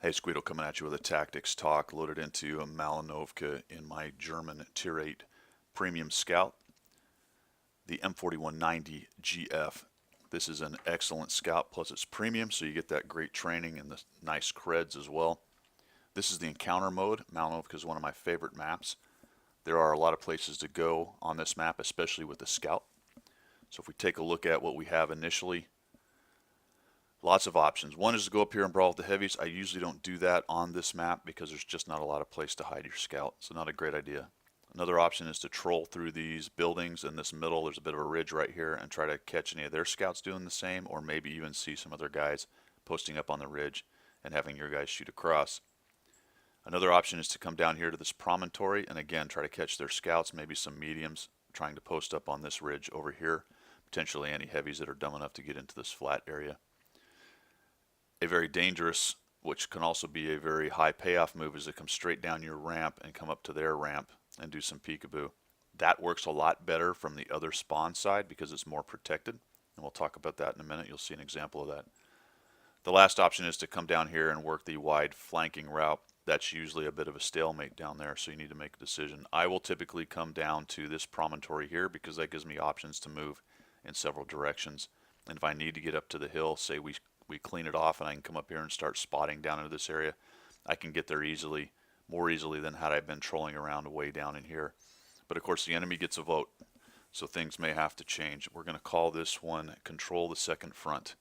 Hey, it's Guido coming at you with a tactics talk loaded into a Malinovka in my German Tier 8 Premium Scout, the M4190 GF. This is an excellent Scout, plus it's premium, so you get that great training and the nice creds as well. This is the encounter mode. Malinovka is one of my favorite maps. There are a lot of places to go on this map, especially with the Scout. So if we take a look at what we have initially, lots of options. One is to go up here and brawl with the heavies. I usually don't do that on this map because there's just not a lot of place to hide your Scout, so not a great idea. Another option is to troll through these buildings in this middle. There's a bit of a ridge right here and try to catch any of their Scouts doing the same, or maybe even see some other guys posting up on the ridge and having your guys shoot across. Another option is to come down here to this promontory and again try to catch their Scouts, maybe some mediums trying to post up on this ridge over here, potentially any heavies that are dumb enough to get into this flat area. A very dangerous, which can also be a very high payoff move, is to come straight down your ramp and come up to their ramp and do some peekaboo. That works a lot better from the other spawn side because it's more protected, and we'll talk about that in a minute. You'll see an example of that. The last option is to come down here and work the wide flanking route. That's usually a bit of a stalemate down there, so you need to make a decision. I will typically come down to this promontory here because that gives me options to move in several directions. And if I need to get up to the hill, say we clean it off and I can come up here and start spotting down into this area, I can get there easily, more easily than had I been trolling around way down in here. But of course the enemy gets a vote, so things may have to change. We're going to call this one control the second front.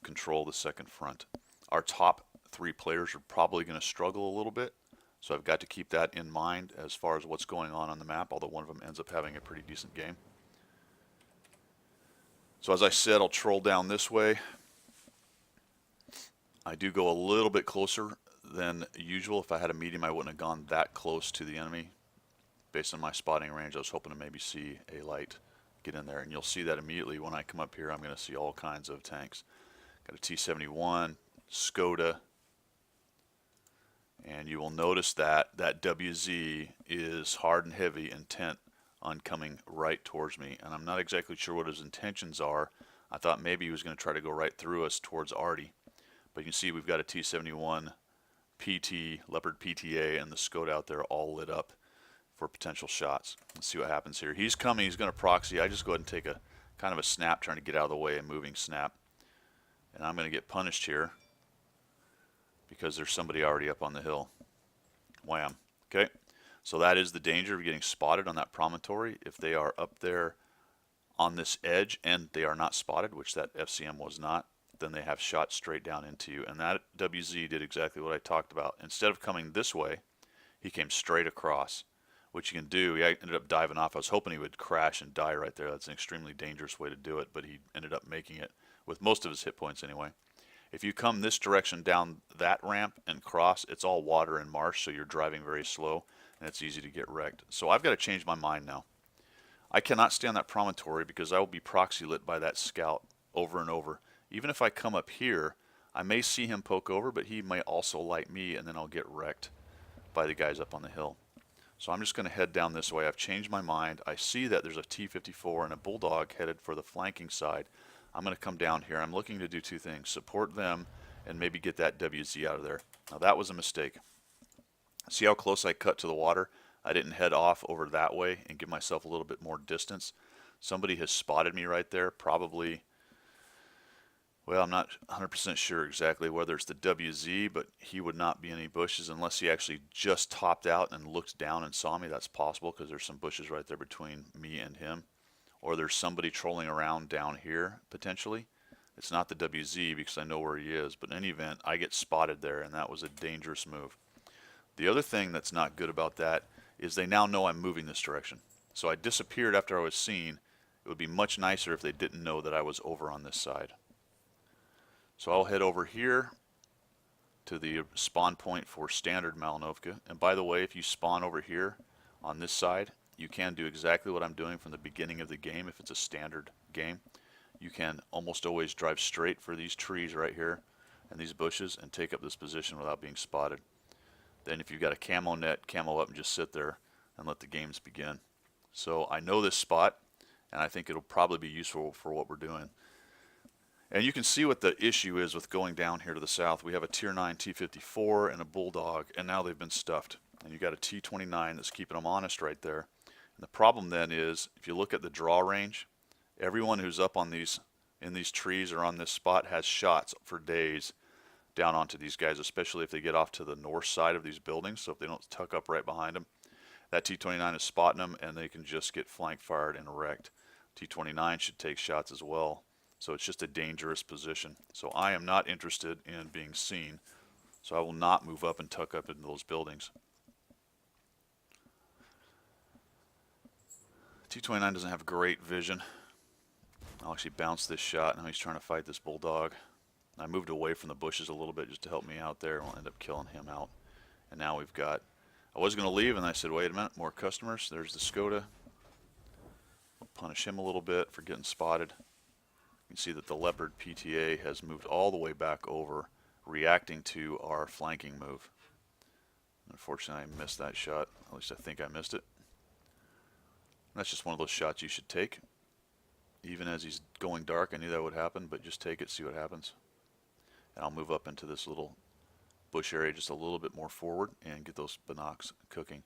Control the second front. Our top three players are probably going to struggle a little bit, so I've got to keep that in mind as far as what's going on the map, although one of them ends up having a pretty decent game. So as I said, I'll troll down this way. I do go a little bit closer than usual. If I had a medium, I wouldn't have gone that close to the enemy. Based on my spotting range, I was hoping to maybe see a light get in there, and you'll see that immediately when I come up here. I'm going to see all kinds of tanks. Got a T-71, Skoda, and you will notice that that WZ is hard and heavy, intent on coming right towards me, and I'm not exactly sure what his intentions are. I thought maybe he was going to try to go right through us towards Artie. But you can see we've got a T-71, PT, Leopard PTA, and the Skoda out there all lit up for potential shots. Let's see what happens here. He's coming. He's going to proxy. I just go ahead and take a kind of a snap, trying to get out of the way, a moving snap. And I'm going to get punished here because there's somebody already up on the hill. Wham. Okay. So that is the danger of getting spotted on that promontory. If they are up there on this edge and they are not spotted, which that FCM was not, then they have shot straight down into you. And that WZ did exactly what I talked about. Instead of coming this way, he came straight across, which you can do. He ended up diving off. I was hoping he would crash and die right there. That's an extremely dangerous way to do it, but he ended up making it with most of his hit points anyway. If you come this direction down that ramp and cross, it's all water and marsh, so you're driving very slow, and it's easy to get wrecked. So I've got to change my mind now. I cannot stay on that promontory because I will be proxy lit by that Scout over and over. Even if I come up here, I may see him poke over, but he may also light me, and then I'll get wrecked by the guys up on the hill. So I'm just going to head down this way. I've changed my mind. I see that there's a T-54 and a Bulldog headed for the flanking side. I'm going to come down here. I'm looking to do two things: support them and maybe get that WZ out of there. Now that was a mistake. See how close I cut to the water? I didn't head off over that way and give myself a little bit more distance. Somebody has spotted me right there, probably. Well, I'm not 100% sure exactly whether it's the WZ, but he would not be in any bushes unless he actually just topped out and looked down and saw me. That's possible because there's some bushes right there between me and him. Or there's somebody trolling around down here, potentially. It's not the WZ because I know where he is, but in any event, I get spotted there, and that was a dangerous move. The other thing that's not good about that is they now know I'm moving this direction. So I disappeared after I was seen. It would be much nicer if they didn't know that I was over on this side. So I'll head over here to the spawn point for standard Malinovka. And by the way, if you spawn over here on this side, you can do exactly what I'm doing from the beginning of the game. If it's a standard game, you can almost always drive straight for these trees right here and these bushes and take up this position without being spotted. Then if you've got a camo net, camo up and just sit there and let the games begin. So I know this spot, and I think it'll probably be useful for what we're doing. And you can see what the issue is with going down here to the south. We have a Tier 9 T54 and a Bulldog, and now they've been stuffed. And you got a T29 that's keeping them honest right there. And the problem then is, if you look at the draw range, everyone who's up on these, in these trees or on this spot has shots for days down onto these guys, especially if they get off to the north side of these buildings. So if they don't tuck up right behind them, that T29 is spotting them, and they can just get flank fired and wrecked. T29 should take shots as well. So it's just a dangerous position. So I am not interested in being seen. So I will not move up and tuck up into those buildings. T29 doesn't have great vision. I'll actually bounce this shot. Now he's trying to fight this Bulldog. I moved away from the bushes a little bit just to help me out there. We'll end up killing him out. And now we've got, I was going to leave and I said, wait a minute, more customers. There's the Skoda. We'll punish him a little bit for getting spotted. You can see that the Leopard PTA has moved all the way back over, reacting to our flanking move. Unfortunately, I missed that shot. At least I think I missed it. That's just one of those shots you should take. Even as he's going dark, I knew that would happen, but just take it, see what happens. And I'll move up into this little bush area just a little bit more forward and get those binocs cooking.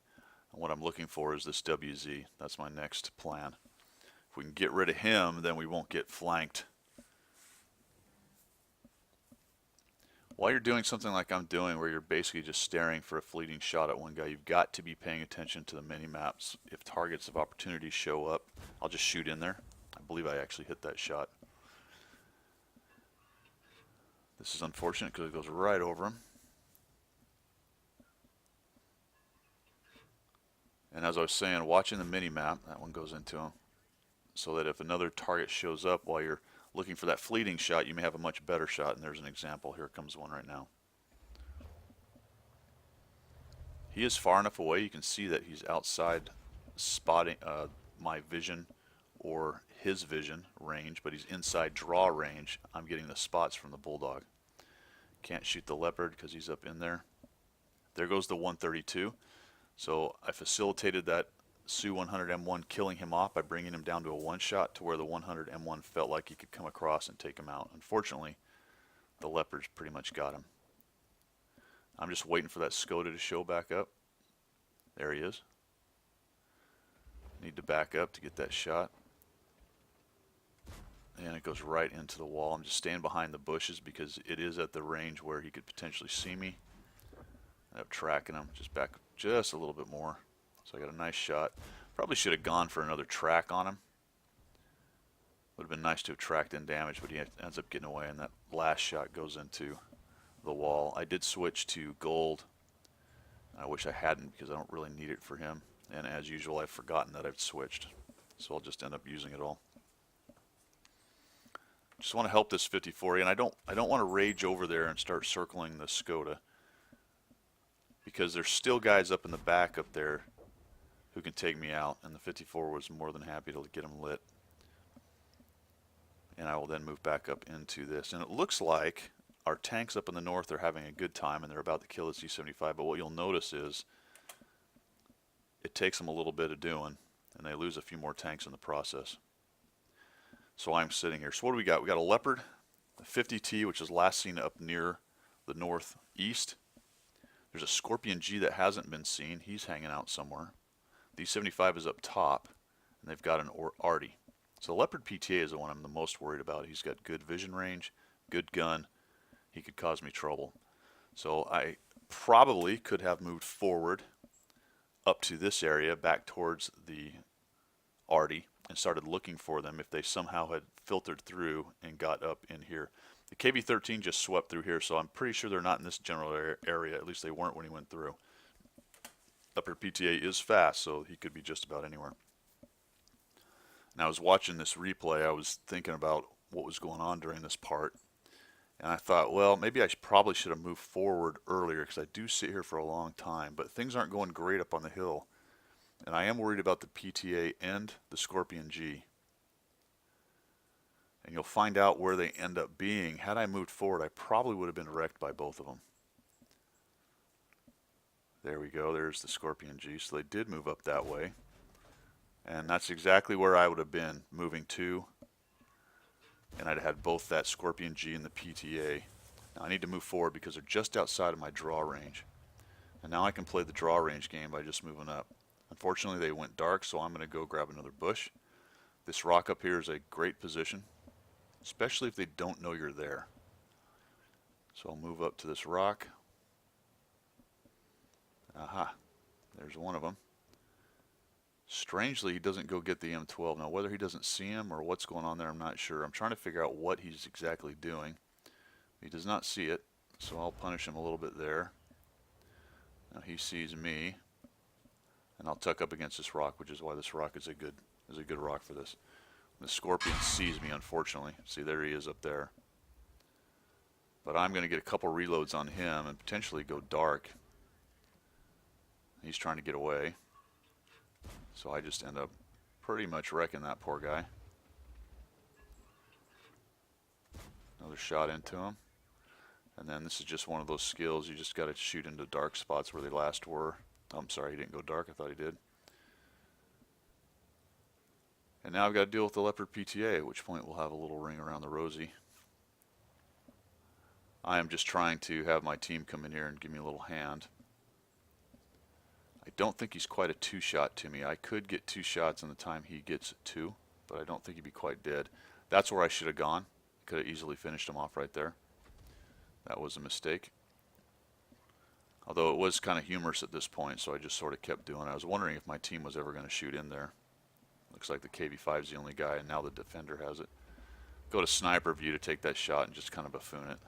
And what I'm looking for is this WZ. That's my next plan. If we can get rid of him, then we won't get flanked. While you're doing something like I'm doing, where you're basically just staring for a fleeting shot at one guy, you've got to be paying attention to the mini-maps. If targets of opportunity show up, I'll just shoot in there. I believe I actually hit that shot. This is unfortunate because it goes right over him. And as I was saying, watching the mini-map, that one goes into him, so that if another target shows up while you're looking for that fleeting shot, you may have a much better shot. And there's an example. Here comes one right now. He is far enough away, you can see that he's outside spotting my vision or his vision range, but he's inside draw range. I'm getting the spots from the Bulldog. Can't shoot the Leopard because he's up in there. There goes the 132. So I facilitated that Su 100 M1 killing him off by bringing him down to a one shot to where the 100 M1 felt like he could come across and take him out. Unfortunately, the Leopard's pretty much got him. I'm just waiting for that Skoda to show back up. There he is. Need to back up to get that shot. And it goes right into the wall. I'm just staying behind the bushes because it is at the range where he could potentially see me. I end up tracking him, just back just a little bit more. So I got a nice shot. Probably should have gone for another track on him. Would have been nice to have tracked in damage, but he ends up getting away, and that last shot goes into the wall. I did switch to gold. I wish I hadn't because I don't really need it for him. And as usual, I've forgotten that I've switched. So I'll just end up using it all. Just want to help this 54, and I don't want to rage over there and start circling the Skoda, because there's still guys up in the back up there who can take me out, and the 54 was more than happy to get them lit. And I will then move back up into this, and it looks like our tanks up in the north are having a good time and they're about to kill the C-75, but what you'll notice is it takes them a little bit of doing, and they lose a few more tanks in the process. So I'm sitting here. So what do we got? We got a Leopard, a 50T, which is last seen up near the northeast. There's a Scorpion G that hasn't been seen. He's hanging out somewhere. The 75 is up top, and they've got an Arty. So the Leopard PTA is the one I'm the most worried about. He's got good vision range, good gun. He could cause me trouble. So I probably could have moved forward up to this area, back towards the Arty, and started looking for them if they somehow had filtered through and got up in here. The KB-13 just swept through here, so I'm pretty sure they're not in this general area. At least they weren't when he went through. Upper PTA is fast, so he could be just about anywhere. And I was watching this replay. I was thinking about what was going on during this part. And I thought, well, maybe I probably should have moved forward earlier, because I do sit here for a long time. But things aren't going great up on the hill. And I am worried about the PTA and the Scorpion G. And you'll find out where they end up being. Had I moved forward, I probably would have been wrecked by both of them. There we go. There's the Scorpion G. So they did move up that way. And that's exactly where I would have been moving to. and I'd had both that Scorpion G and the PTA. Now I need to move forward because they're just outside of my draw range. And now I can play the draw range game by just moving up. Unfortunately, they went dark, so I'm going to go grab another bush. This rock up here is a great position, especially if they don't know you're there. So I'll move up to this rock. Aha, there's one of them. Strangely, he doesn't go get the M12. Now, whether he doesn't see him or what's going on there, I'm not sure. I'm trying to figure out what he's exactly doing. He does not see it, so I'll punish him a little bit there. Now he sees me, and I'll tuck up against this rock, which is why this rock is a good rock for this. The Scorpion sees me, unfortunately. See, there he is up there. But I'm going to get a couple reloads on him and potentially go dark. He's trying to get away. So I just end up pretty much wrecking that poor guy. Another shot into him. And then this is just one of those skills. You just got to shoot into dark spots where they last were. Oh, I'm sorry, he didn't go dark. I thought he did. And now I've got to deal with the Leopard PTA, at which point we'll have a little ring around the rosy. I am just trying to have my team come in here and give me a little hand. I don't think he's quite a two-shot to me. I could get two shots in the time he gets two, but I don't think he'd be quite dead. That's where I should have gone. Could have easily finished him off right there. That was a mistake. Although it was kind of humorous at this point, so I just sort of kept doing it. I was wondering if my team was ever going to shoot in there. Looks like the KV5 is the only guy, and now the defender has it. Go to sniper view to take that shot and just kind of buffoon it.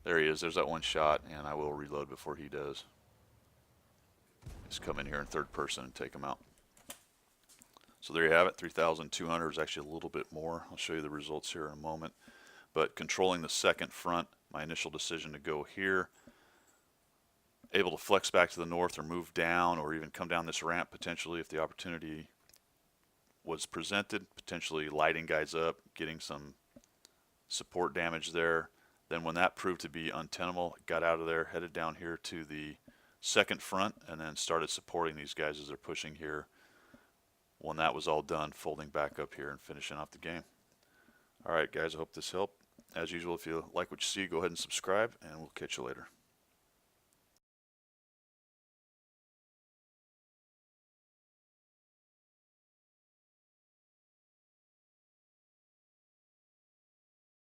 There he is. There's that one shot, and I will reload before he does. Just come in here in third person and take him out. So there you have it. 3,200 is actually a little bit more. I'll show you the results here in a moment. But controlling the second front, my initial decision to go here, able to flex back to the north or move down or even come down this ramp potentially if the opportunity was presented, potentially lighting guys up, getting some support damage there. Then when that proved to be untenable, got out of there, headed down here to the second front, and then started supporting these guys as they're pushing here. When that was all done, folding back up here and finishing off the game. All right, guys, I hope this helped. As usual, if you like what you see, go ahead and subscribe, and we'll catch you later.